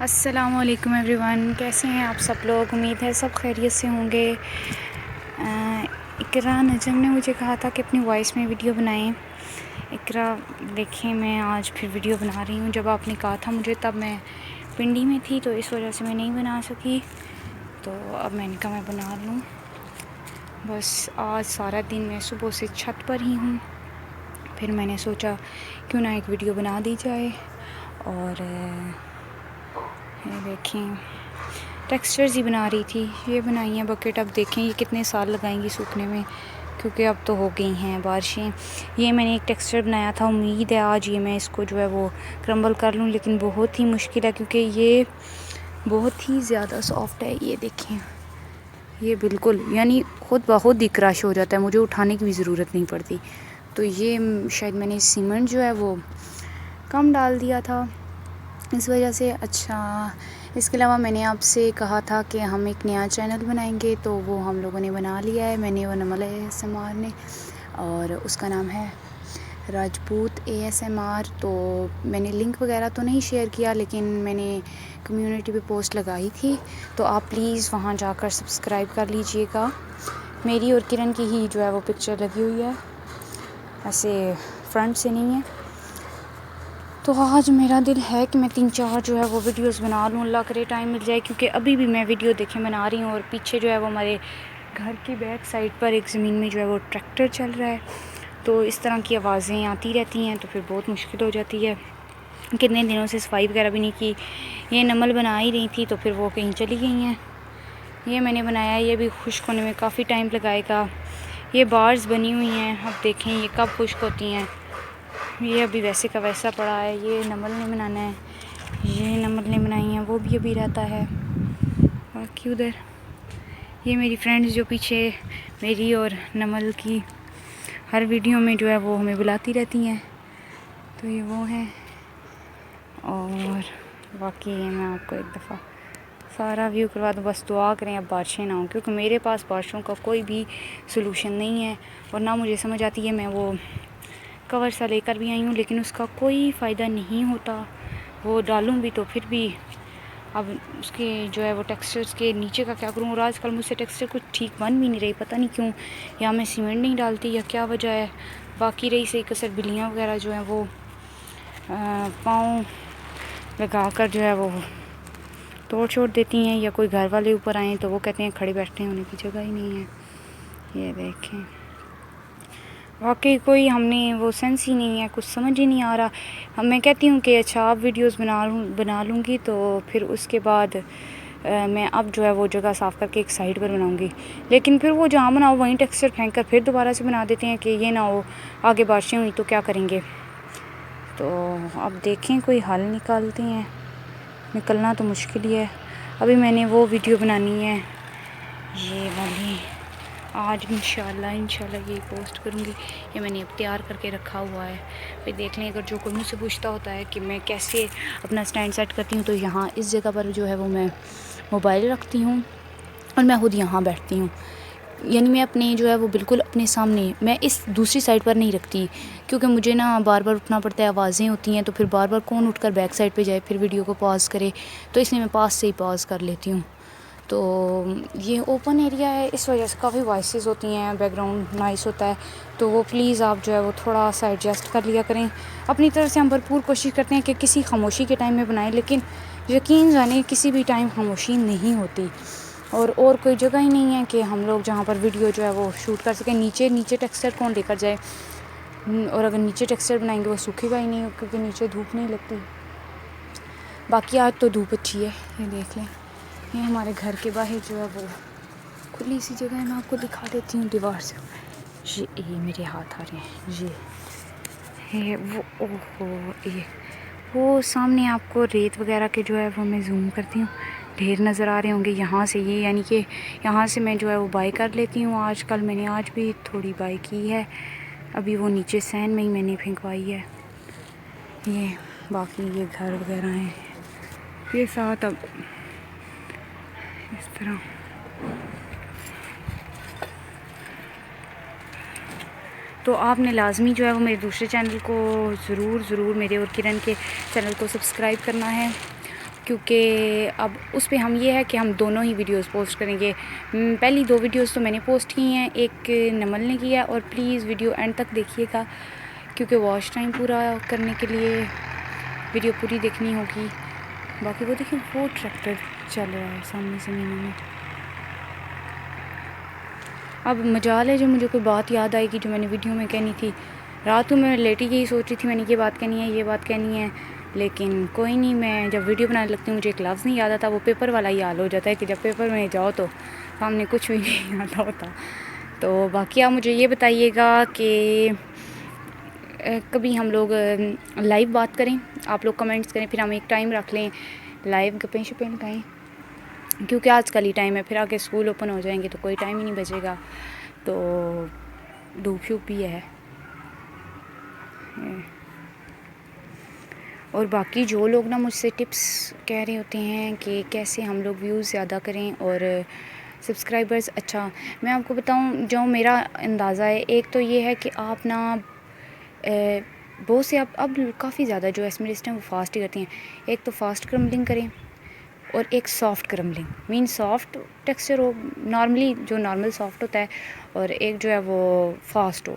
السلام علیکم every one, کیسے ہیں آپ سب لوگ؟ امید ہے سب خیریت سے ہوں گے۔ اقرا نجم نے مجھے کہا تھا کہ اپنی وائس میں ویڈیو بنائیں۔ اقرا دیکھیں، میں آج پھر ویڈیو بنا رہی ہوں۔ جب آپ نے کہا تھا مجھے تب میں پنڈی میں تھی، تو اس وجہ سے میں نہیں بنا سکی، تو اب میں نے کہا میں بنا لوں۔ بس آج سارا دن میں صبح سے چھت پر ہی ہوں، پھر میں نے سوچا کیوں نہ ایک ویڈیو بنا دی جائے۔ اور یہ دیکھیں، ٹیکسچرز ہی بنا رہی تھی، یہ بنائی ہیں بکٹ۔ اب دیکھیں یہ کتنے سال لگائیں گی سوکھنے میں، کیونکہ اب تو ہو گئی ہیں بارشیں۔ یہ میں نے ایک ٹیکسچر بنایا تھا، امید ہے آج یہ میں اس کو جو ہے وہ کرمبل کر لوں، لیکن بہت ہی مشکل ہے کیونکہ یہ بہت ہی زیادہ سافٹ ہے۔ یہ دیکھیں، یہ بالکل یعنی خود بخود ہی کرش ہو جاتا ہے، مجھے اٹھانے کی بھی ضرورت نہیں پڑتی۔ تو یہ شاید میں نے سیمنٹ جو ہے وہ کم ڈال دیا تھا اس وجہ سے۔ اچھا، اس کے علاوہ میں نے آپ سے کہا تھا کہ ہم ایک نیا چینل بنائیں گے، تو وہ ہم لوگوں نے بنا لیا ہے، میں نے اور نمل ASMR نے، اور اس کا نام ہے راجپوت ASMR۔ تو میں نے لنک وغیرہ تو نہیں شیئر کیا، لیکن میں نے کمیونٹی پہ پوسٹ لگائی تھی، تو آپ پلیز وہاں جا کر سبسکرائب کر لیجئے گا۔ میری اور کرن کی ہی جو ہے وہ پکچر لگی ہوئی ہے، ایسے فرنٹ سے نہیں ہے۔ تو آج میرا دل ہے کہ میں 3-4 جو ہے وہ ویڈیوز بنا لوں، اللہ کرے ٹائم مل جائے، کیونکہ ابھی بھی میں ویڈیو دیکھیں بنا رہی ہوں، اور پیچھے جو ہے وہ ہمارے گھر کی بیک سائڈ پر ایک زمین میں جو ہے وہ ٹریکٹر چل رہا ہے، تو اس طرح کی آوازیں آتی رہتی ہیں، تو پھر بہت مشکل ہو جاتی ہے۔ کتنے دنوں سے صفائی وغیرہ بھی نہیں کی، یہ نمل بنا ہی رہی تھی، تو پھر وہ کہیں چلی گئی ہیں۔ یہ میں نے بنایا، یہ بھی خشک ہونے میں کافی ٹائم لگائے گا۔ یہ بارز بنی ہوئی ہیں، اب دیکھیں یہ کب خشک ہوتی ہیں۔ یہ ابھی ویسے کا ویسا پڑا ہے، یہ نمل نے بنانا ہے، یہ نمل نے بنائی ہیں، وہ بھی ابھی رہتا ہے۔ باقی ادھر یہ میری فرینڈز جو پیچھے میری اور نمل کی ہر ویڈیو میں جو ہے وہ ہمیں بلاتی رہتی ہیں، تو یہ وہ ہیں۔ اور باقی میں آپ کو ایک دفعہ سارا ویو کروا دوں، بس دعا کریں اب بارشیں نہ ہوں، کیونکہ میرے پاس بارشوں کا کوئی بھی سلوشن نہیں ہے، اور نہ مجھے سمجھ آتی ہے۔ میں وہ کور سا لے کر بھی آئی ہوں، لیکن اس کا کوئی فائدہ نہیں ہوتا، وہ ڈالوں بھی تو پھر بھی اب اس کے جو ہے وہ ٹیکسچرز کے نیچے کا کیا کروں۔ اور آج کل مجھ سے ٹیکسچر کچھ ٹھیک بن بھی نہیں رہی، پتہ نہیں کیوں، یا میں سیمنٹ نہیں ڈالتی یا کیا وجہ ہے۔ باقی رہی سے کثر بلیاں وغیرہ جو ہیں وہ پاؤں لگا کر جو ہے وہ توڑ چھوڑ دیتی ہیں، یا کوئی گھر والے اوپر آئیں تو وہ کہتے ہیں کھڑے بیٹھنے ہونے کی جگہ ہی نہیں ہے۔ یہ دیکھیں، واقعی کوئی ہم نے وہ سینس ہی نہیں ہے، کچھ سمجھ ہی نہیں آ رہا۔ میں کہتی ہوں کہ اچھا اب ویڈیوز بنا لوں گی، تو پھر اس کے بعد میں اب جو ہے وہ جگہ صاف کر کے ایک سائڈ پر بناؤں گی، لیکن پھر وہ جہاں بناؤ وہیں ٹیکسچر پھینک کر پھر دوبارہ سے بنا دیتے ہیں کہ یہ نہ ہو آگے بارشیں ہوئی تو کیا کریں گے۔ تو اب دیکھیں کوئی حل نکالتے ہیں، نکلنا تو مشکل ہی ہے۔ ابھی میں نے وہ ویڈیو بنانی ہے، یہ والی، آج انشاءاللہ یہی پوسٹ کروں گی۔ یہ میں نے اب تیار کر کے رکھا ہوا ہے، پھر دیکھ لیں اگر جو کوئی مجھ سے پوچھتا ہوتا ہے کہ میں کیسے اپنا سٹینڈ سیٹ کرتی ہوں، تو یہاں اس جگہ پر جو ہے وہ میں موبائل رکھتی ہوں، اور میں خود یہاں بیٹھتی ہوں، یعنی میں اپنے جو ہے وہ بالکل اپنے سامنے، میں اس دوسری سائڈ پر نہیں رکھتی، کیونکہ مجھے نا بار بار اٹھنا پڑتا ہے، آوازیں ہوتی ہیں، تو پھر بار بار کون اٹھ کر بیک سائڈ پہ جائے پھر ویڈیو کو پاز کرے، تو اس لیے میں پاس سے ہی پاز کر لیتی ہوں۔ تو یہ اوپن ایریا ہے، اس وجہ سے کافی وائسز ہوتی ہیں، بیک گراؤنڈ نائس ہوتا ہے، تو وہ پلیز آپ جو ہے وہ تھوڑا سا ایڈجسٹ کر لیا کریں۔ اپنی طرف سے ہم بھرپور کوشش کرتے ہیں کہ کسی خاموشی کے ٹائم میں بنائیں، لیکن یقین جانیں کسی بھی ٹائم خاموشی نہیں ہوتی، اور کوئی جگہ ہی نہیں ہے کہ ہم لوگ جہاں پر ویڈیو جو ہے وہ شوٹ کر سکیں۔ نیچے ٹیکسچر کون لے کر جائے، اور اگر نیچے ٹیکسچر بنائیں گے وہ سوکھے گا ہی نہیں، کیونکہ نیچے دھوپ نہیں لگتی۔ باقی آج تو دھوپ اچھی ہے، یہ دیکھ لیں، یہ ہمارے گھر کے باہر جو ہے وہ کھلی سی جگہ ہے، میں آپ کو دکھا دیتی ہوں دیوار سے۔ یہ میرے ہاتھ آ رہے ہیں، یہ وہ اوہو، یہ وہ سامنے آپ کو ریت وغیرہ کے جو ہے وہ میں زوم کرتی ہوں، ڈھیر نظر آ رہے ہوں گے یہاں سے، یہ یعنی کہ یہاں سے میں جو ہے وہ بائی کر لیتی ہوں۔ آج کل میں نے آج بھی تھوڑی بائی کی ہے، ابھی وہ نیچے سین میں ہی میں نے پھینکوائی ہے۔ یہ باقی یہ گھر وغیرہ ہیں، یہ ساتھ اب اس طرح۔ تو آپ نے لازمی جو ہے وہ میرے دوسرے چینل کو ضرور میرے اور کرن کے چینل کو سبسکرائب کرنا ہے، کیونکہ اب اس پہ ہم یہ ہے کہ ہم دونوں ہی ویڈیوز پوسٹ کریں گے. پہلی 2 ویڈیوز تو میں نے پوسٹ کی ہیں, ایک نمل نے کیا, اور پلیز ویڈیو اینڈ تک دیکھیے گا کیونکہ واچ ٹائم پورا کرنے کے لیے ویڈیو پوری دیکھنی ہوگی. باقی وہ دیکھیں وہ ٹریکٹر چل رہا ہے سامنے زمینوں میں. اب مجال ہے جو مجھے کوئی بات یاد آئے گی جو میں نے ویڈیو میں کہنی تھی. رات کو میں لیٹی یہی سوچ رہی تھی میں نے یہ بات کہنی ہے, یہ بات کہنی ہے, لیکن کوئی نہیں. میں جب ویڈیو بنانے لگتی ہوں مجھے ایک لفظ نہیں یاد آتا. وہ پیپر والا ہی حال ہو جاتا ہے کہ جب پیپر میں جاؤ تو سامنے کچھ بھی نہیں آتا ہوتا. تو باقی آپ مجھے یہ بتائیے گا کہ کبھی ہم لوگ لائیو بات کریں, آپ لوگ کمنٹس کریں, پھر ہم ایک ٹائم رکھ لیں لائیو گپیں شپیں لگائیں, کیونکہ آج کل ہی ٹائم ہے, پھر آگے اسکول اوپن ہو جائیں گے تو کوئی ٹائم ہی نہیں بچے گا. تو دھوپ شوپ بھی ہے. اور باقی جو لوگ نا مجھ سے ٹپس کہہ رہے ہوتے ہیں کہ کیسے ہم لوگ ویوز زیادہ کریں اور سبسکرائبرز, اچھا میں آپ کو بتاؤں جو میرا اندازہ ہے, ایک تو یہ ہے کہ آپ نا بہت سے اب کافی زیادہ جو ایسمرسٹ ہیں وہ فاسٹ ہی کرتی ہیں. ایک تو فاسٹ کرمبلنگ کریں اور ایک سافٹ کرمبلنگ, مین سافٹ ٹیکسچر ہو نارملی جو نارمل سافٹ ہوتا ہے, اور ایک جو ہے وہ فاسٹ ہو.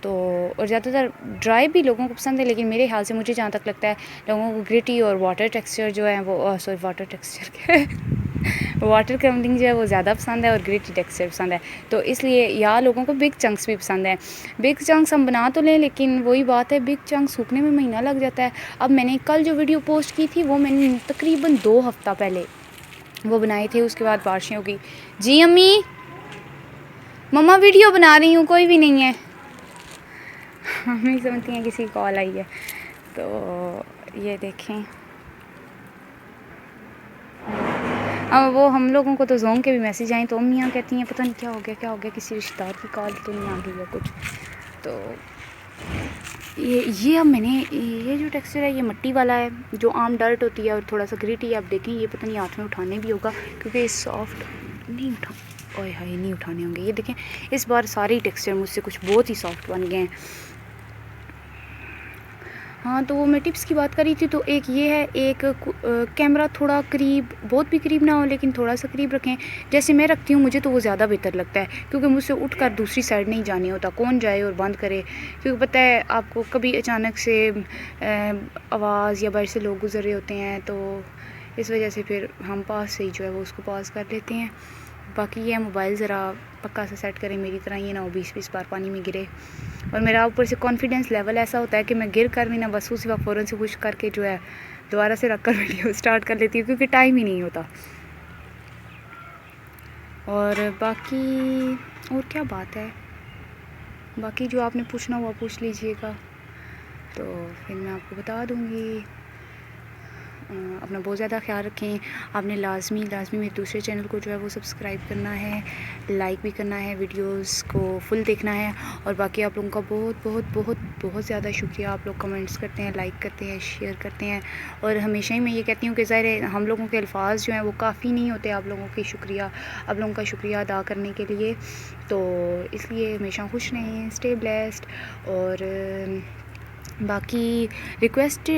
تو اور زیادہ تر ڈرائی بھی لوگوں کو پسند ہے, لیکن میرے خیال سے مجھے جہاں تک لگتا ہے لوگوں کو گریٹی اور واٹر ٹیکسچر جو ہے وہ واٹر ٹیکسچر کیا ہے واٹر کرمبلنگ جو ہے وہ زیادہ پسند ہے اور گریٹی ٹیکسچر پسند ہے. تو اس لیے یا لوگوں کو بگ چنکس بھی پسند ہیں. بگ چنکس ہم بنا تو لیں, لیکن وہی بات ہے بگ چنکس سوکھنے میں مہینہ لگ جاتا ہے. اب میں نے کل جو ویڈیو پوسٹ کی تھی وہ میں نے تقریباً 2 ہفتہ پہلے وہ بنائی تھی, اس کے بعد بارشیں ہو گئی. جی امی مما ویڈیو بنا رہی ہوں, کوئی بھی نہیں ہے. امی سمجھتی ہیں کسی کال آئی ہے. تو یہ دیکھیں اب وہ ہم لوگوں کو تو زوم کے بھی میسیج آئیں تو امیاں کہتی ہیں پتہ نہیں کیا ہو گیا, کسی رشتہ دار کی کال تو نہیں آ گئی ہے کچھ. تو یہ اب میں نے یہ جو ٹیکسچر ہے یہ مٹی والا ہے, جو عام ڈرٹ ہوتی ہے اور تھوڑا سا گریٹی ہے. آپ دیکھیں یہ پتہ نہیں ہاتھ میں اٹھانے بھی ہوگا کیونکہ یہ سافٹ نہیں نہیں اٹھانے ہوں گے. یہ دیکھیں اس بار سارے ہی ٹیکسچر مجھ سے کچھ بہت ہی سافٹ بن گئے ہیں. ہاں تو وہ میں ٹپس کی بات کری تھی, تو ایک یہ ہے, ایک کیمرہ تھوڑا قریب, بہت بھی قریب نہ ہو لیکن تھوڑا سا قریب رکھیں. جیسے میں رکھتی ہوں مجھے تو وہ زیادہ بہتر لگتا ہے, کیونکہ مجھ سے اٹھ کر دوسری سائڈ نہیں جانے ہوتا, کون جائے اور بند کرے. کیونکہ پتہ ہے آپ کو کبھی اچانک سے آواز یا باہر سے لوگ گزر رہے ہوتے ہیں, تو اس وجہ سے پھر ہم پاس سے ہی جو ہے وہ اس کو پاس کر لیتے ہیں. باقی یہ موبائل ذرا پکا سے سیٹ کریں میری طرح, یہ نہ ہو 20 بار پانی میں گرے. اور میرا اوپر سے کانفیڈنس لیول ایسا ہوتا ہے کہ میں گر کر بھی نہ بس اسی وقت فوراً سے خوش کر کے جو ہے دوبارہ سے رکھ کر ویڈیو اسٹارٹ کر لیتی ہوں, کیونکہ ٹائم ہی نہیں ہوتا. اور باقی اور کیا بات ہے, باقی جو آپ نے پوچھنا ہوا پوچھ لیجئے گا, تو پھر میں آپ کو بتا دوں گی. اپنا بہت زیادہ خیال رکھیں. آپ نے لازمی میرے دوسرے چینل کو جو ہے وہ سبسکرائب کرنا ہے, لائک بھی کرنا ہے, ویڈیوز کو فل دیکھنا ہے. اور باقی آپ لوگوں کا بہت بہت بہت بہت زیادہ شکریہ. آپ لوگ کمنٹس کرتے ہیں, لائک کرتے ہیں, شیئر کرتے ہیں. اور ہمیشہ ہی میں یہ کہتی ہوں کہ ظاہر ہے ہم لوگوں کے الفاظ جو ہیں وہ کافی نہیں ہوتے آپ لوگوں کی شکریہ, آپ لوگوں کا شکریہ ادا کرنے کے لیے. تو اس لیے ہمیشہ خوش رہیں, اسٹے بلیسڈ. اور باقی ریکویسٹ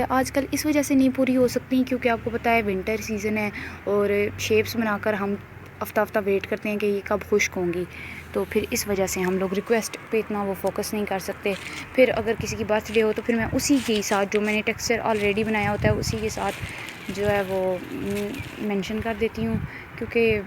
آج کل اس وجہ سے نہیں پوری ہو سکتی کیونکہ آپ کو پتہ ہے ونٹر سیزن ہے, اور شیپس بنا کر ہم ہفتہ ویٹ کرتے ہیں کہ یہ کب خشک ہوں گی. تو پھر اس وجہ سے ہم لوگ ریکویسٹ پہ اتنا وہ فوکس نہیں کر سکتے. پھر اگر کسی کی برتھ ڈے ہو تو پھر میں اسی کے ساتھ جو میں نے ٹیکسچر آلریڈی بنایا ہوتا ہے اسی کے ساتھ جو ہے وہ مینشن کر دیتی ہوں. کیونکہ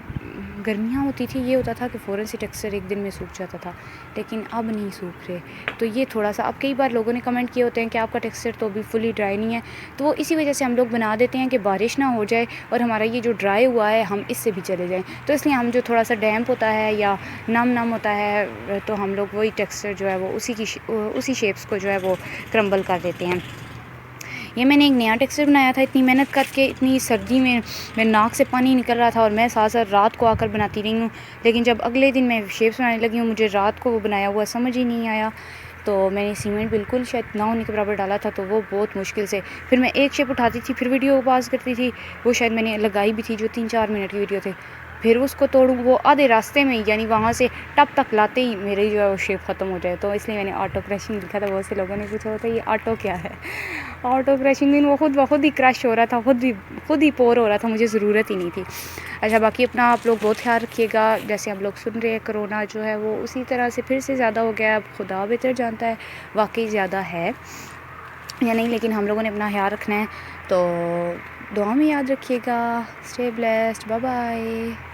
گرمیاں ہوتی تھی, یہ ہوتا تھا کہ فوراً سے ٹیکسچر ایک دن میں سوکھ جاتا تھا, لیکن اب نہیں سوکھ رہے. تو یہ تھوڑا سا, اب کئی بار لوگوں نے کمنٹ کیے ہوتے ہیں کہ آپ کا ٹیکسچر تو ابھی فلی ڈرائی نہیں ہے, تو وہ اسی وجہ سے ہم لوگ بنا دیتے ہیں کہ بارش نہ ہو جائے اور ہمارا یہ جو ڈرائی ہوا ہے ہم اس سے بھی چلے جائیں. تو اس لیے ہم جو تھوڑا سا ڈیمپ ہوتا ہے یا نم ہوتا ہے تو ہم لوگ وہی ٹیکسچر جو ہے وہ اسی شیپس کو جو ہے وہ کرمبل کر دیتے ہیں. یہ میں نے ایک نیا ٹیکسچر بنایا تھا اتنی محنت کر کے, اتنی سردی میں میرے ناک سے پانی نکل رہا تھا اور میں ساتھ رات کو آ کر بناتی رہی ہوں. لیکن جب اگلے دن میں شیپس بنانے لگی ہوں مجھے رات کو وہ بنایا ہوا سمجھ ہی نہیں آیا. تو میں نے سیمنٹ بالکل شاید نہ ہونے کے برابر ڈالا تھا, تو وہ بہت مشکل سے پھر میں ایک شیپ اٹھاتی تھی, پھر ویڈیو کو پاز کرتی تھی. وہ شاید میں نے لگائی بھی تھی جو 3-4 منٹ کی ویڈیو تھے, پھر اس کو توڑوں، وہ آدھے راستے میں یعنی وہاں سے ٹپ تک لاتے ہی میری جو ہے وہ شیپ ختم ہو جائے. تو اس لیے میں نے آٹو کریشنگ لکھا تھا. بہت سے لوگوں نے پوچھا ہوتا ہے یہ آٹو کیا ہے. آٹو کریشنگ میں وہ خود ہی کرش ہو رہا تھا، خود ہی پور ہو رہا تھا، مجھے ضرورت ہی نہیں تھی. اچھا باقی اپنا آپ لوگ بہت خیال رکھیے گا. جیسے ہم لوگ سن رہے ہیں کرونا جو ہے وہ اسی طرح سے پھر سے زیادہ ہو گیا ہے. اب خدا بہتر جانتا ہے واقعی زیادہ ہے یا نہیں، لیکن ہم لوگوں نے اپنا خیال رکھنا ہے. تو دعا میں یاد رکھیے گا. Stay blessed. Bye bye.